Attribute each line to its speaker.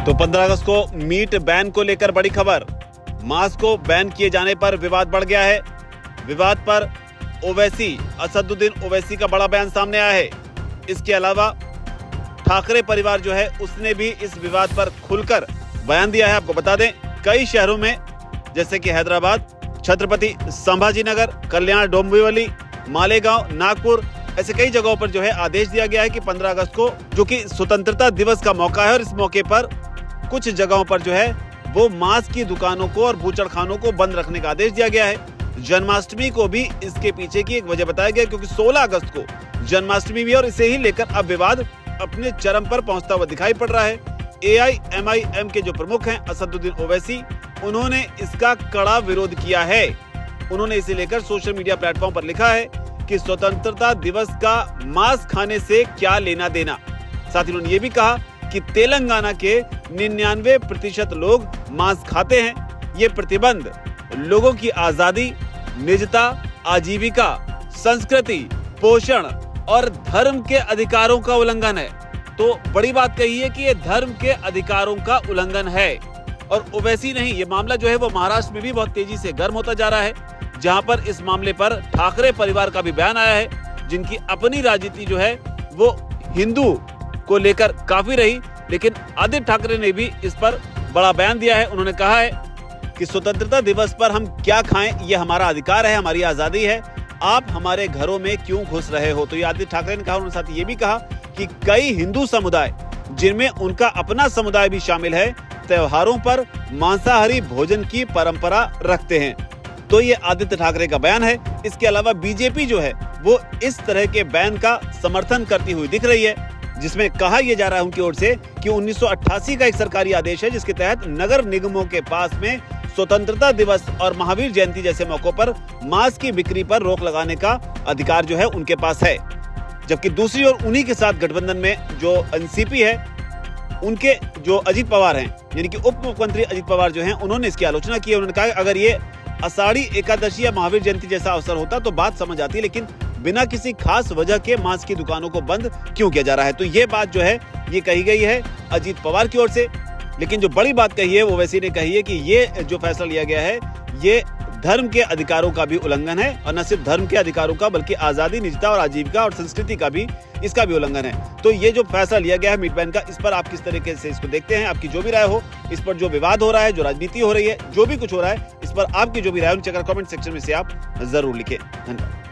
Speaker 1: तो 15 अगस्त को meet ban को लेकर बड़ी खबर। मांस को बैन किए जाने पर विवाद बढ़ गया है। विवाद पर ओवैसी, असदुद्दीन ओवैसी का बड़ा बयान सामने आया है। इसके अलावा ठाकरे परिवार जो है उसने भी इस विवाद पर खुलकर बयान दिया है। आपको बता दें, कई शहरों में जैसे कि हैदराबाद, छत्रपति संभाजीनगर, कल्याण, डोंबिवली, मालेगांव, नागपुर, ऐसे कई जगहों पर जो है आदेश दिया गया है कि 15 अगस्त को, जो कि स्वतंत्रता दिवस का मौका है, और इस मौके पर कुछ जगहों पर जो है वो मांस की दुकानों को और बूचड़खानों को बंद रखने का आदेश दिया गया है। जन्माष्टमी को भी इसके पीछे की एक वजह बताया गया, क्योंकि 16 अगस्त को जन्माष्टमी भी, और इसे ही लेकर अब विवाद अपने चरम पर पहुंचता हुआ दिखाई पड़ रहा है। AIMIM के जो प्रमुख हैं असदुद्दीन ओवैसी, उन्होंने इसका कड़ा विरोध किया है। उन्होंने इसे लेकर सोशल मीडिया प्लेटफॉर्म पर लिखा है कि स्वतंत्रता दिवस का मांस खाने से क्या लेना देना। साथ ही उन्होंने ये भी कहा कि तेलंगाना के 99% लोग मांस खाते हैं। ये प्रतिबंध लोगों की आजादी, निजता, आजीविका, संस्कृति, पोषण और धर्म के अधिकारों का उल्लंघन है। तो बड़ी बात कही है कि ये धर्म के अधिकारों का उल्लंघन है। और ओवैसी नहीं, ये मामला जो है वो महाराष्ट्र में भी बहुत तेजी से गर्म होता जा रहा है, जहां पर इस मामले पर ठाकरे परिवार का भी बयान आया है, जिनकी अपनी राजनीति जो है वो हिंदू को लेकर काफी रही, लेकिन आदित्य ठाकरे ने भी इस पर बड़ा बयान दिया है। उन्होंने कहा है कि स्वतंत्रता दिवस पर हम क्या खाएं, ये हमारा अधिकार है, हमारी आजादी है, आप हमारे घरों में क्यों घुस रहे हो। तो ये आदित्य ठाकरे ने कहा। उन्होंने साथ ये भी कहा कि कई हिंदू समुदाय, जिनमें उनका अपना समुदाय भी शामिल है, त्योहारों पर मांसाहारी भोजन की परंपरा रखते हैं। तो ये आदित्य ठाकरे का बयान है। इसके अलावा बीजेपी जो है वो इस तरह के बैन का समर्थन करती हुई दिख रही है, जिसमें कहा यह जा रहा है उनकी ओर से कि 1988 का एक सरकारी आदेश है, जिसके तहत नगर निगमों के पास में स्वतंत्रता दिवस और महावीर जयंती जैसे मौकों पर मांस की बिक्री पर रोक लगाने का अधिकार जो है उनके पास है। जबकि दूसरी ओर उन्हीं के साथ गठबंधन में जो एनसीपी है, उनके जो अजीत पवार हैं, यानी कि उप मुख्यमंत्री अजीत पवार जो हैं, उन्होंने इसकी आलोचना की है। उन्होंने कहा अगर ये आषाढ़ी एकादशी या महावीर जयंती जैसा अवसर होता तो बात समझ आती, लेकिन बिना किसी खास वजह के मांस की दुकानों को बंद क्यों किया जा रहा है। तो ये बात जो है ये कही गई है अजीत पवार की ओर से। लेकिन जो बड़ी बात कही है वो ओवैसी ने कही है कि ये जो फैसला लिया गया है ये धर्म के अधिकारों का भी उल्लंघन है, और न सिर्फ धर्म के अधिकारों का बल्कि आजादी, निजता और आजीविका और संस्कृति का भी, इसका भी उल्लंघन है। तो ये जो फैसला लिया गया है मीट बैन का, इस पर आप किस तरीके से इसको देखते हैं? आपकी जो भी राय हो, इस पर जो विवाद हो रहा है, जो राजनीति हो रही है, जो भी कुछ हो रहा है, इस पर आपकी जो भी राय हो, नीचे कमेंट सेक्शन में से आप जरूर लिखें। धन्यवाद।